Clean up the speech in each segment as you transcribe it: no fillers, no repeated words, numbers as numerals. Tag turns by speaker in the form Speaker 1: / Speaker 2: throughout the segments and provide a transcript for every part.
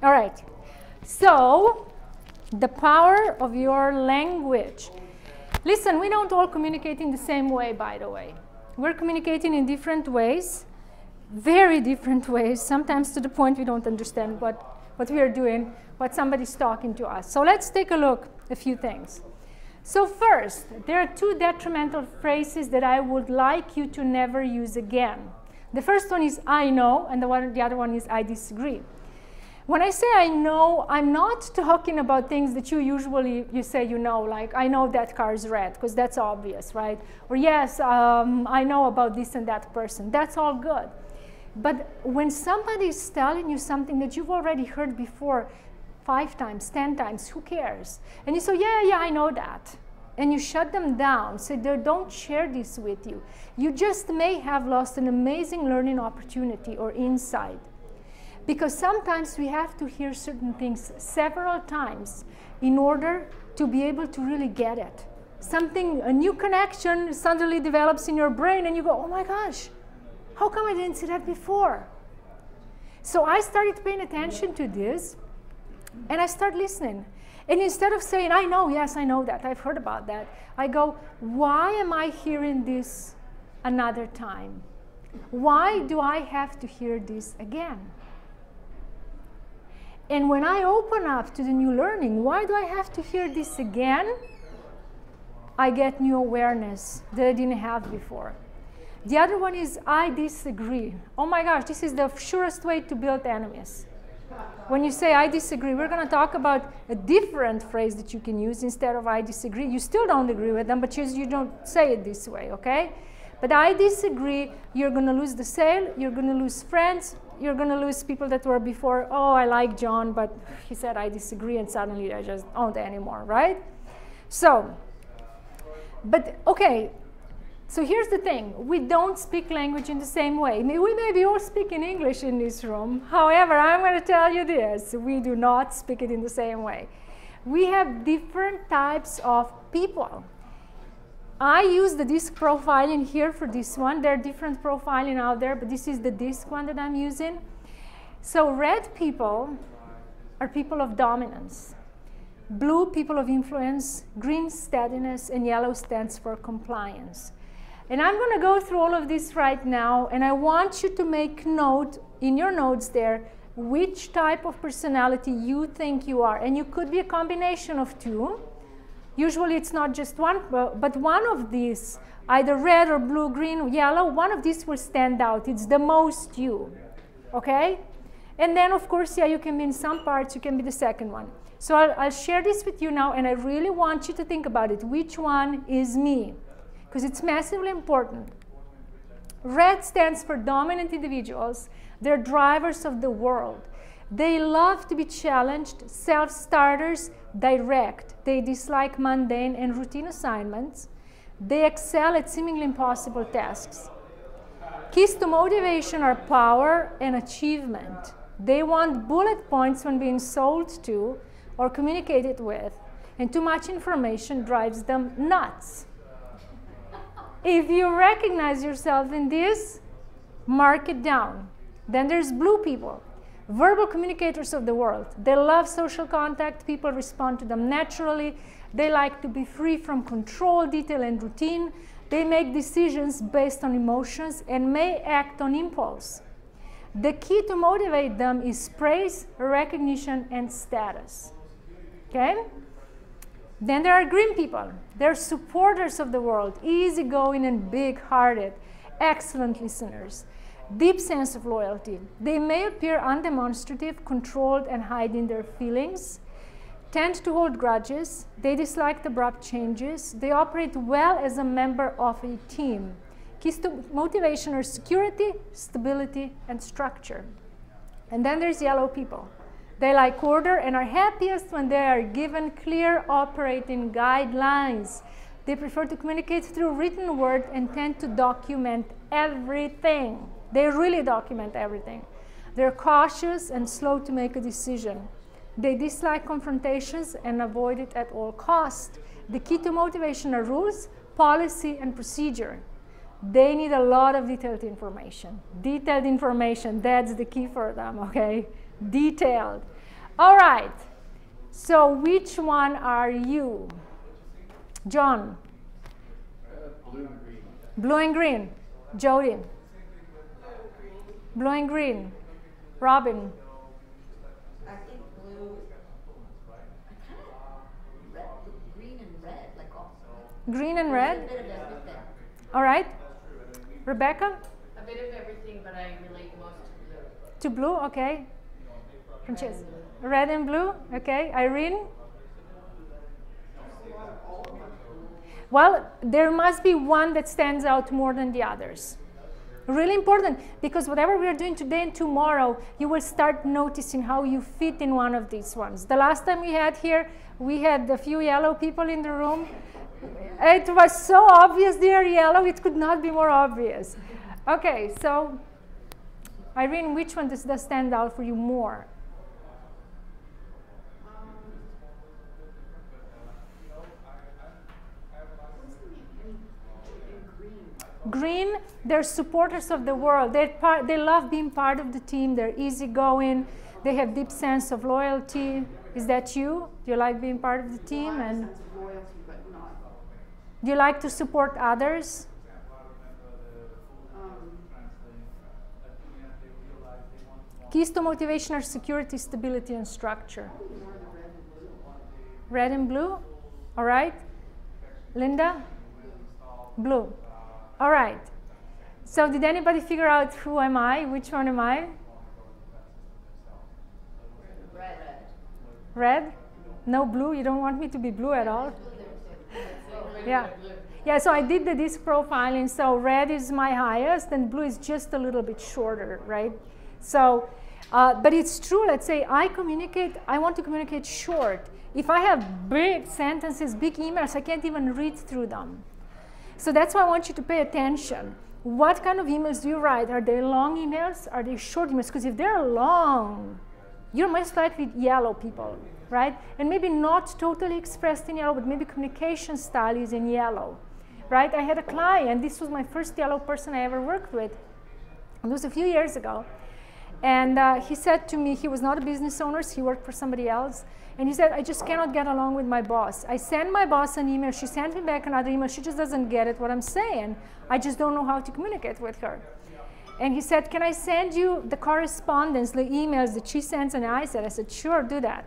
Speaker 1: All right. So, the power of your language. Listen, we don't all communicate in the same way, by the way. We're communicating in different ways, very different ways, sometimes to the point we don't understand what we are doing, what somebody's talking to us. So let's take a look at a few things. So first, there are two detrimental phrases that I would like you to never use again. The first one is I know, and the other one is I disagree. When I say I know, I'm not talking about things that you say you know, like I know that car is red, because that's obvious, right? Or yes, I know about this and that person. That's all good. But when somebody is telling you something that you've already heard before 5 times, 10 times, who cares? And you say, yeah, I know that. And you shut them down, say, don't share this with you. You just may have lost an amazing learning opportunity or insight. Because sometimes we have to hear certain things several times in order to be able to really get it. A new connection suddenly develops in your brain and you go, oh my gosh, how come I didn't see that before? So I started paying attention to this and I start listening. And instead of saying, I know, yes, I know that, I've heard about that, I go, why am I hearing this another time? Why do I have to hear this again? And when I open up to the new learning, why do I have to hear this again? I get new awareness that I didn't have before. The other one is I disagree. Oh my gosh, this is the surest way to build enemies. When you say I disagree, we're going to talk about a different phrase that you can use instead of I disagree. You still don't agree with them, but you don't say it this way, okay? But I disagree, you're going to lose the sale, you're going to lose friends, you're going to lose people that were before, oh, I like John, but he said I disagree, and suddenly I just don't anymore, right? So, but okay, so here's the thing. We don't speak language in the same way. We may be all speaking English in this room. However, I'm going to tell you this. We do not speak it in the same way. We have different types of people. I use the disc profiling here for this one. There are different profiling out there, but this is the disc one that I'm using. So red people are people of dominance. Blue, people of influence. Green, steadiness. And yellow stands for compliance. And I'm going to go through all of this right now, and I want you to make note in your notes there which type of personality you think you are. And you could be a combination of two. Usually it's not just one, but one of these, either red or blue, green, yellow, one of these will stand out. It's the most you, okay? And then, of course, yeah, you can be in some parts, you can be the second one. So I'll share this with you now, and I really want you to think about it. Which one is me? Because it's massively important. Red stands for dominant individuals. They're drivers of the world. They love to be challenged, self-starters, direct. They dislike mundane and routine assignments. They excel at seemingly impossible tasks. Keys to motivation are power and achievement. They want bullet points when being sold to or communicated with, and too much information drives them nuts. If you recognize yourself in this, mark it down. Then there's blue people. Verbal communicators of the world. They love social contact. People respond to them naturally. They like to be free from control, detail, and routine. They make decisions based on emotions and may act on impulse. The key to motivate them is praise, recognition, and status. Okay? Then there are green people. They're supporters of the world, easygoing and big-hearted, excellent listeners. Deep sense of loyalty. They may appear undemonstrative, controlled, and hiding their feelings, tend to hold grudges. They dislike abrupt changes. They operate well as a member of a team. Keys to motivation are security, stability, and structure. And then there's yellow people. They like order and are happiest when they are given clear operating guidelines. They prefer to communicate through written word and tend to document everything. They really document everything. They're cautious and slow to make a decision. They dislike confrontations and avoid it at all costs. The key to motivation are rules, policy, and procedure. They need a lot of detailed information. Detailed information, that's the key for them, okay? Detailed. All right. So which one are you? John?
Speaker 2: Blue and green.
Speaker 1: Blue and green. Jody? Blue and green. Robin?
Speaker 3: I think blue. Red, green and red, like all.
Speaker 1: Green and red?
Speaker 3: A bit of everything.
Speaker 1: All right. Rebecca?
Speaker 4: A bit of everything, but I relate most
Speaker 1: To
Speaker 4: to blue.
Speaker 1: blue, okay. Francesca? Red and blue, okay. Irene? Well, there must be one that stands out more than the others. Really important, because whatever we are doing today and tomorrow, you will start noticing how you fit in one of these ones. The last time we had here, we had a few yellow people in the room. It was so obvious they are yellow, it could not be more obvious. Okay, so Irene, which one does stand out for you more? Green, they're supporters of the world. They love being part of the team. They're easygoing. They have deep sense of loyalty. Is that you? Do you like being part of the team?
Speaker 5: Well, I have
Speaker 1: And
Speaker 5: a sense of loyalty, but not.
Speaker 1: do you like to support others? Keys to motivation are security, stability, and structure.
Speaker 5: More the red and blue.
Speaker 1: Red and blue? All right. Linda? Blue. All right. So did anybody figure out who am I? Which one am I?
Speaker 3: Red.
Speaker 1: Red? No blue? You don't want me to be blue at all? Yeah. Yeah, so I did the disc profiling. So red is my highest and blue is just a little bit shorter, right? So, but it's true, let's say I want to communicate short. If I have big sentences, big emails, I can't even read through them. So that's why I want you to pay attention. What kind of emails do you write? Are they long emails? Are they short emails? Because if they're long, you're most likely yellow people, right? And maybe not totally expressed in yellow, but maybe communication style is in yellow, right? I had a client, this was my first yellow person I ever worked with. It was a few years ago. And he said to me, he was not a business owner, he worked for somebody else. And he said, I just cannot get along with my boss. I send my boss an email, she sent me back another email, she just doesn't get it what I'm saying. I just don't know how to communicate with her. And he said, can I send you the correspondence, the emails that she sends and I said, sure, do that.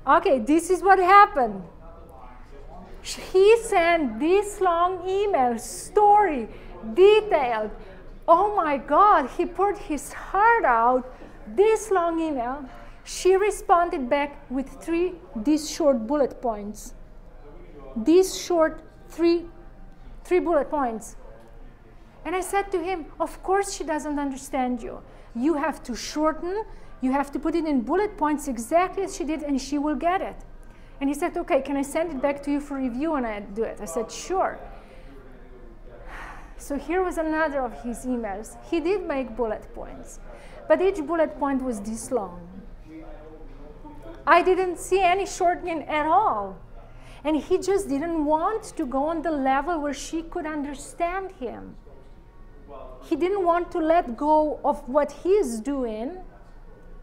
Speaker 1: Okay, this is what happened. He sent this long email, story, detailed. Oh my God, he poured his heart out, this long email. She responded back with these short bullet points. These short three bullet points. And I said to him, of course she doesn't understand you. You have to shorten, you have to put it in bullet points exactly as she did and she will get it. And he said, okay, can I send it back to you for review and I do it? I said, sure. So here was another of his emails. He did make bullet points, but each bullet point was this long. I didn't see any shortening at all. And he just didn't want to go on the level where she could understand him. He didn't want to let go of what he's doing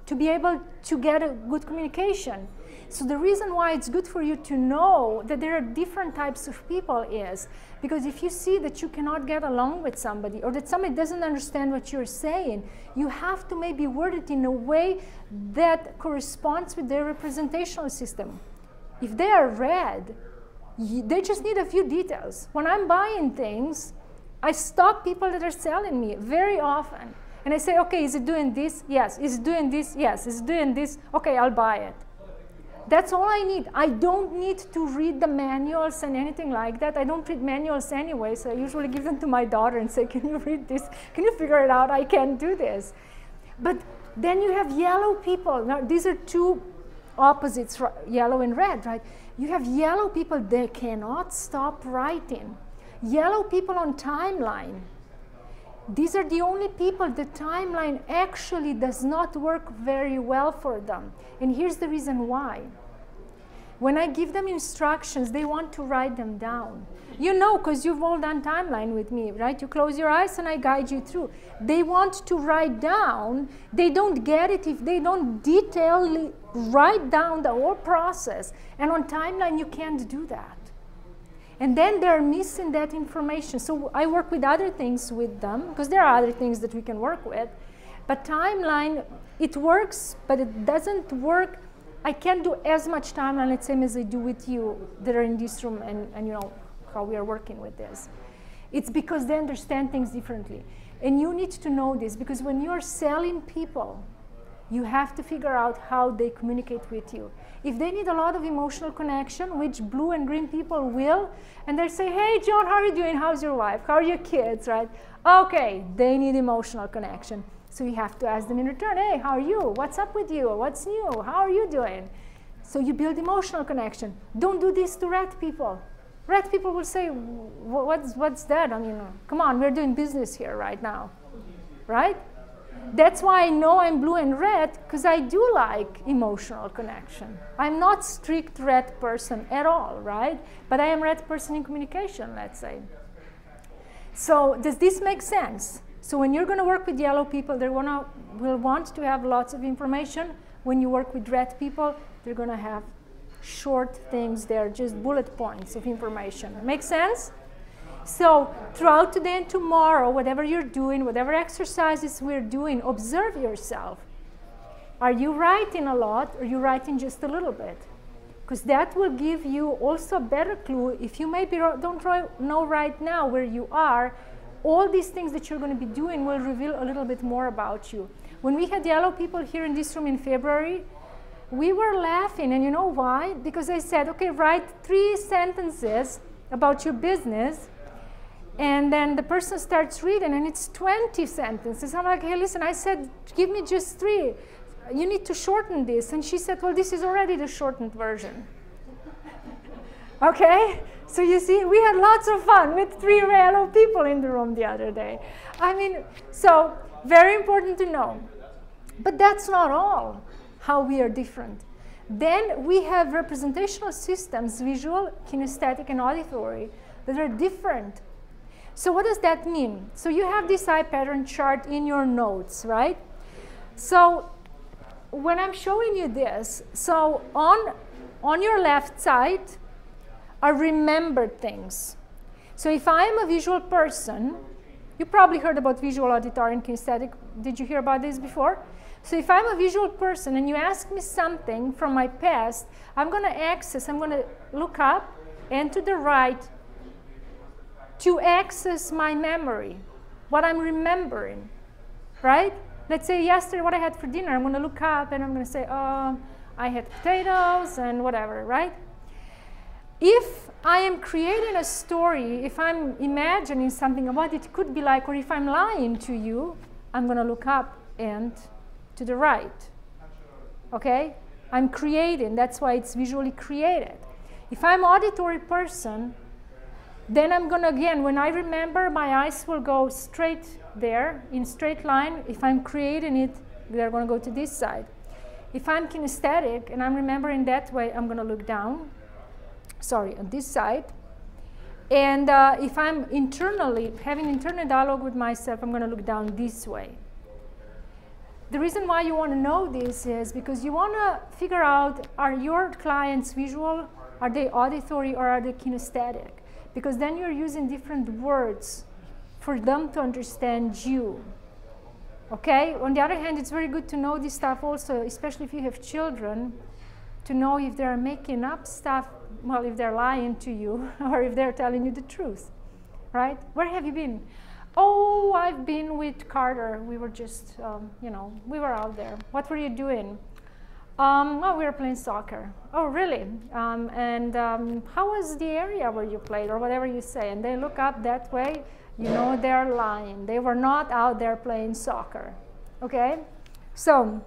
Speaker 1: to be able to get a good communication. So the reason why it's good for you to know that there are different types of people is because if you see that you cannot get along with somebody or that somebody doesn't understand what you're saying, you have to maybe word it in a way that corresponds with their representational system. If they are red, they just need a few details. When I'm buying things, I stop people that are selling me very often. And I say, okay, is it doing this? Yes. Is it doing this? Yes. Is it doing this? Okay, I'll buy it. That's all I need. I don't need to read the manuals and anything like that. I don't read manuals anyway, so I usually give them to my daughter and say, can you read this? Can you figure it out? I can't do this. But then you have yellow people. Now, these are two opposites, yellow and red, right? You have yellow people, they cannot stop writing. Yellow people on timeline. These are the only people the timeline actually does not work very well for them. And here's the reason why. When I give them instructions, they want to write them down. You know, because you've all done timeline with me, right? You close your eyes and I guide you through. They want to write down. They don't get it if they don't write down the whole process. And on timeline, you can't do that. And then they're missing that information. So I work with other things with them, because there are other things that we can work with. But timeline, it works, but it doesn't work. I can't do as much timeline, let's say, as I do with you that are in this room and you know how we are working with this. It's because they understand things differently. And you need to know this, because when you're selling people, you have to figure out how they communicate with you. If they need a lot of emotional connection, which blue and green people will, and they say, hey, John, how are you doing? How's your wife? How are your kids, right? Okay, they need emotional connection. So you have to ask them in return, hey, how are you? What's up with you? What's new? How are you doing? So you build emotional connection. Don't do this to red people. Red people will say, what's that? I mean, come on, we're doing business here right now, right? That's why I know I'm blue and red, because I do like emotional connection. I'm not strict red person at all, right? But I am red person in communication, let's say. So does this make sense? So when you're going to work with yellow people, they will want to have lots of information. When you work with red people, they're going to have short things there, just bullet points of information. Make sense? So throughout today and tomorrow, whatever you're doing, whatever exercises we're doing, observe yourself. Are you writing a lot, or are you writing just a little bit? Because that will give you also a better clue. If you maybe don't know right now where you are, all these things that you're going to be doing will reveal a little bit more about you. When we had yellow people here in this room in February, we were laughing, and you know why? Because I said, okay, write 3 sentences about your business, and then the person starts reading, and it's 20 sentences. I'm like, hey, listen, I said, give me just 3. You need to shorten this. And she said, well, this is already the shortened version. Okay? So you see, we had lots of fun with 3 yellow people in the room the other day. I mean, so very important to know. But that's not all, how we are different. Then we have representational systems, visual, kinesthetic, and auditory, that are different. So what does that mean? So you have this eye pattern chart in your notes, right? So when I'm showing you this, so on your left side are remembered things. So if I am a visual person, you probably heard about visual, auditory, and kinesthetic. Did you hear about this before? So if I'm a visual person and you ask me something from my past, I'm going to look up and to the right to access my memory, what I'm remembering, right? Let's say yesterday what I had for dinner, I'm going to look up and I'm going to say, oh, I had potatoes and whatever, right? If I am creating a story, if I'm imagining something about it could be like, or if I'm lying to you, I'm going to look up and to the right, okay? I'm creating, that's why it's visually created. If I'm an auditory person, then I'm going to, again, when I remember, my eyes will go straight there, in straight line. If I'm creating it, they're going to go to this side. If I'm kinesthetic, and I'm remembering that way, I'm going to look down, on this side. And if I'm internally, having internal dialogue with myself, I'm going to look down this way. The reason why you want to know this is because you want to figure out, are your clients visual, are they auditory, or are they kinesthetic? Because then you're using different words for them to understand you. Okay? On the other hand, it's very good to know this stuff also, especially if you have children, to know if they're making up stuff, well, if they're lying to you, or if they're telling you the truth, right? Where have you been? Oh, I've been with Carter. We were just, we were out there. What were you doing? Oh, we were playing soccer. Oh, really? How was the area where you played, or whatever you say? And they look up that way, you know they're lying. They were not out there playing soccer, okay? So,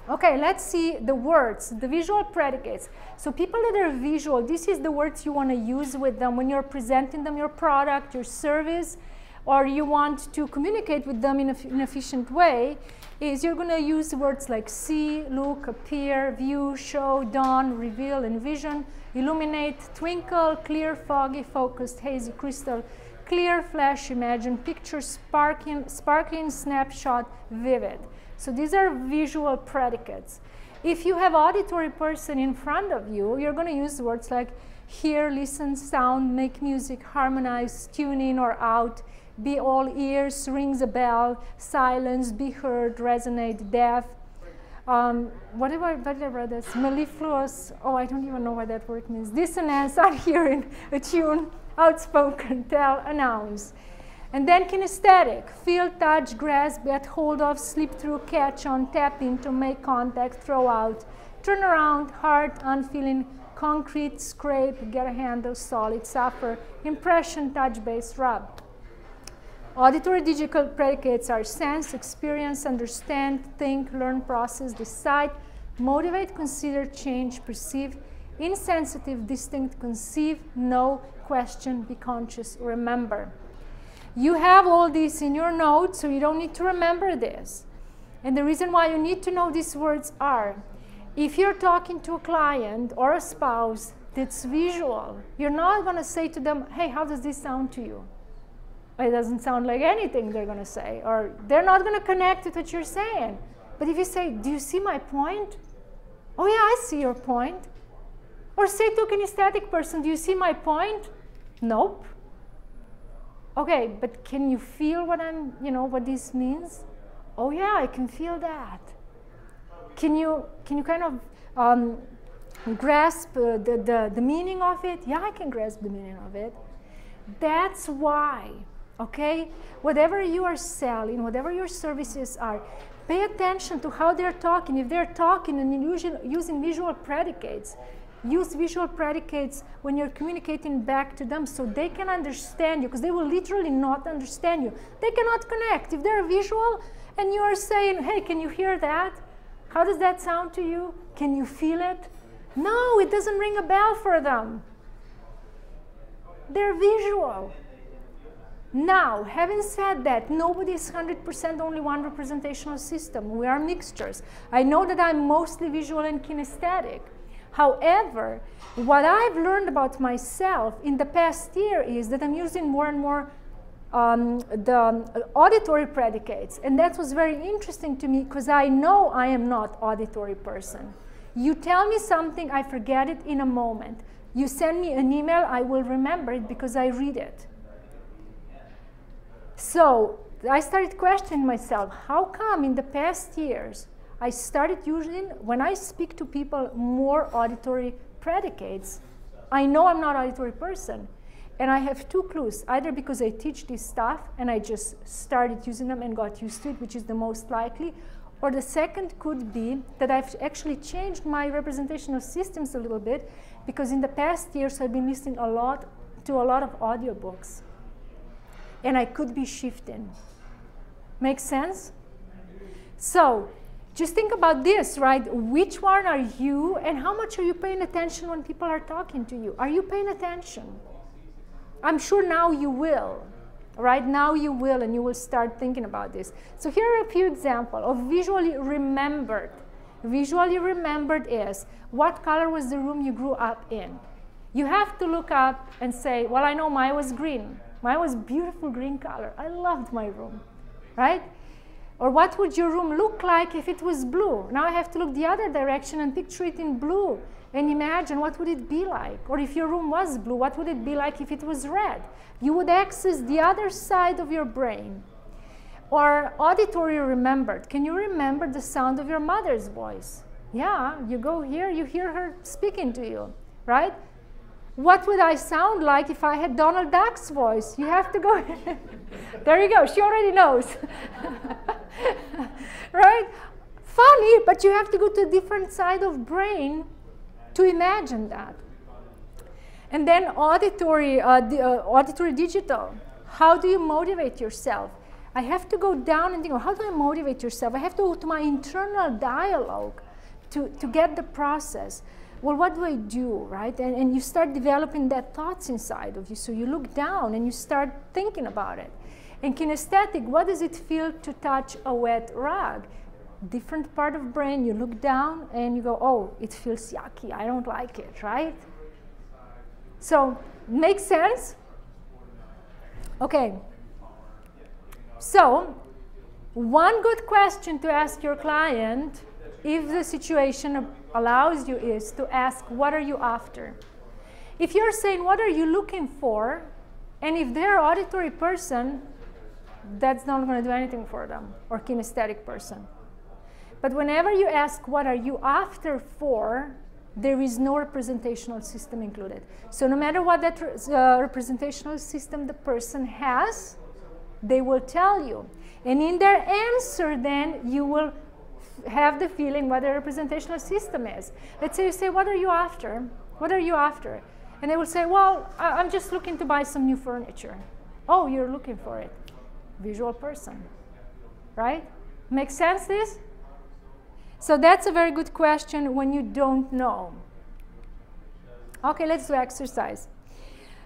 Speaker 1: okay, let's see the words, the visual predicates. So people that are visual, this is the words you want to use with them when you're presenting them your product, your service, or you want to communicate with them in an efficient way. is you're going to use words like see, look, appear, view, show, dawn, reveal, envision, illuminate, twinkle, clear, foggy, focused, hazy, crystal, clear, flash, imagine, picture, sparkling, snapshot, vivid. So these are visual predicates. If you have auditory person in front of you, you're going to use words like hear, listen, sound, make music, harmonize, tune in or out, be all ears, rings a bell, silence, be heard, resonate, deaf. What did I read this? Mellifluous, oh, I don't even know what that word means. Dissonance, unhearing, attune, outspoken, tell, announce. And then kinesthetic, feel, touch, grasp, get hold of, slip through, catch on, tap into, make contact, throw out, turn around, hard, unfeeling, concrete, scrape, get a handle, solid, suffer, impression, touch, base, rub. Auditory digital predicates are sense, experience, understand, think, learn, process, decide, motivate, consider, change, perceive, insensitive, distinct, conceive, know, question, be conscious, remember. You have all these in your notes, so you don't need to remember this. And the reason why you need to know these words are, if you're talking to a client or a spouse that's visual, you're not going to say to them, hey, how does this sound to you? It doesn't sound like anything they're going to say, or they're not going to connect with what you're saying. But if you say, do you see my point? Oh yeah, I see your point. Or say to a kinesthetic person, do you see my point? Nope. Okay, but can you feel what what this means? Oh yeah, I can feel that. Can you kind of grasp the meaning of it? Yeah, I can grasp the meaning of it. That's why, okay, whatever you are selling, whatever your services are, pay attention to how they're talking. If they're talking and using visual predicates, use visual predicates when you're communicating back to them so they can understand you, because they will literally not understand you. They cannot connect. If they're visual and you are saying, hey, can you hear that? How does that sound to you? Can you feel it? No, it doesn't ring a bell for them. They're visual. Now, having said that, nobody is 100% only one representational system. We are mixtures. I know that I'm mostly visual and kinesthetic. However, what I've learned about myself in the past year is that I'm using more and more the auditory predicates. And that was very interesting to me because I know I am not an auditory person. You tell me something, I forget it in a moment. You send me an email, I will remember it because I read it. So I started questioning myself, how come in the past years I started using, when I speak to people, more auditory predicates? I know I'm not an auditory person. And I have two clues, either because I teach this stuff and I just started using them and got used to it, which is the most likely, or the second could be that I've actually changed my representational systems a little bit, because in the past years I've been listening to a lot of audiobooks. And I could be shifting. Make sense? So just think about this, right? Which one are you, and how much are you paying attention when people are talking to you? Are you paying attention? I'm sure now you will. Right now you will, and you will start thinking about this. So here are a few examples of visually remembered. Visually remembered is, what color was the room you grew up in? You have to look up and say, well, I know mine was green. Mine was beautiful green color. I loved my room, right? Or what would your room look like if it was blue? Now I have to look the other direction and picture it in blue and imagine what would it be like. Or if your room was blue, what would it be like if it was red? You would access the other side of your brain. Or auditory remembered. Can you remember the sound of your mother's voice? Yeah, you go here, you hear her speaking to you, right? What would I sound like if I had Donald Duck's voice? You have to go. There you go. She already knows. Right? Funny, but you have to go to a different side of brain to imagine that. And then auditory digital. How do you motivate yourself? I have to go down and think, how do I motivate yourself? I have to go to my internal dialogue to get the process. Well, what do I do, right? And you start developing that thoughts inside of you. So you look down and you start thinking about it. And kinesthetic, what does it feel to touch a wet rug? different part of brain, you look down and you go, oh, it feels yucky, I don't like it, right? So, makes sense? Okay. So, one good question to ask your client, if the situation allows you, is to ask, what are you after? If you're saying, what are you looking for? And if they're an auditory person, that's not going to do anything for them, or kinesthetic person. But whenever you ask, what are you after for, there is no representational system included. So no matter what that representational system the person has, they will tell you. And in their answer, then, you will have the feeling what their representational system is. Let's say you say, what are you after? What are you after? And they will say, well, I'm just looking to buy some new furniture. Oh, you're looking for it. Visual person, right? Makes sense, this? So that's a very good question when you don't know. Okay, let's do exercise.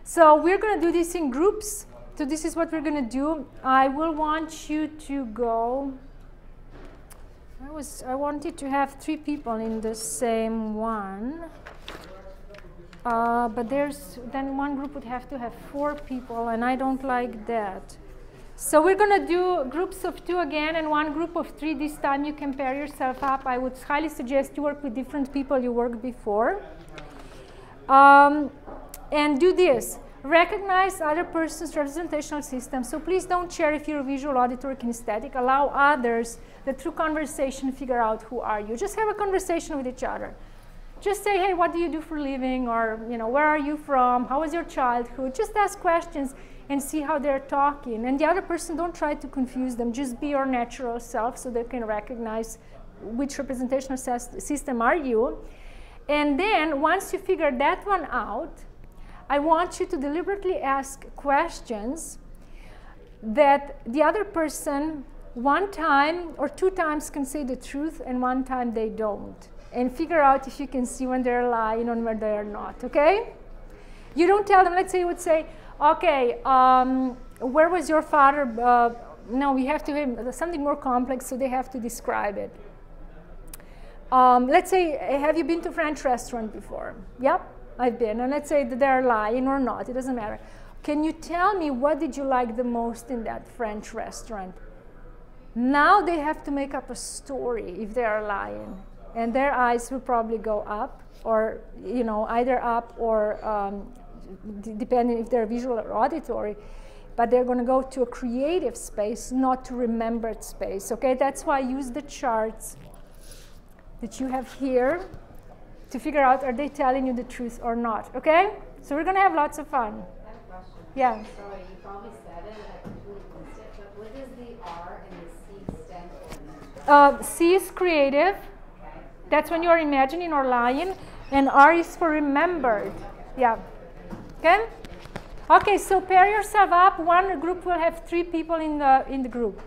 Speaker 1: So we're going to do this in groups. So this is what we're going to do. I will want you to go. I wanted to have 3 people in the same one. But then one group would have to have 4 people, and I don't like that. So we're going to do groups of 2 again, and one group of 3. This time you can pair yourself up. I would highly suggest you work with different people you worked before. And do this. Recognize other person's representational system. So please don't share if you're visual, auditory, kinesthetic. Allow others that through conversation figure out who are you. Just have a conversation with each other. Just say, hey, what do you do for a living? Or, you know, where are you from? How was your childhood? Just ask questions and see how they're talking. And the other person, don't try to confuse them. Just be your natural self so they can recognize which representational system are you. And then once you figure that one out, I want you to deliberately ask questions that the other person 1 time or 2 times can say the truth and 1 time they don't. And figure out if you can see when they're lying and when they're not, okay? You don't tell them, let's say you would say, okay, where was your father? No, we have to have something more complex, so they have to describe it. Let's say, have you been to a French restaurant before? Yep, I've been. And let's say that they're lying or not, it doesn't matter. Can you tell me what did you like the most in that French restaurant? Now they have to make up a story if they are lying. And their eyes will probably go up, or, you know, either up or depending if they're visual or auditory. But they're going to go to a creative space, not to remembered space. Okay, that's why I use the charts that you have here to figure out, are they telling you the truth or not? Okay, so we're going to have lots of fun.
Speaker 3: I have a question.
Speaker 1: Yeah.
Speaker 3: Sorry, you probably said it, I completely missed it, but what does the R and the C stand for?
Speaker 1: C is creative. That's when you are imagining or lying. And R is for remembered. Yeah. Okay? Okay, so pair yourself up. One group will have 3 people in the group.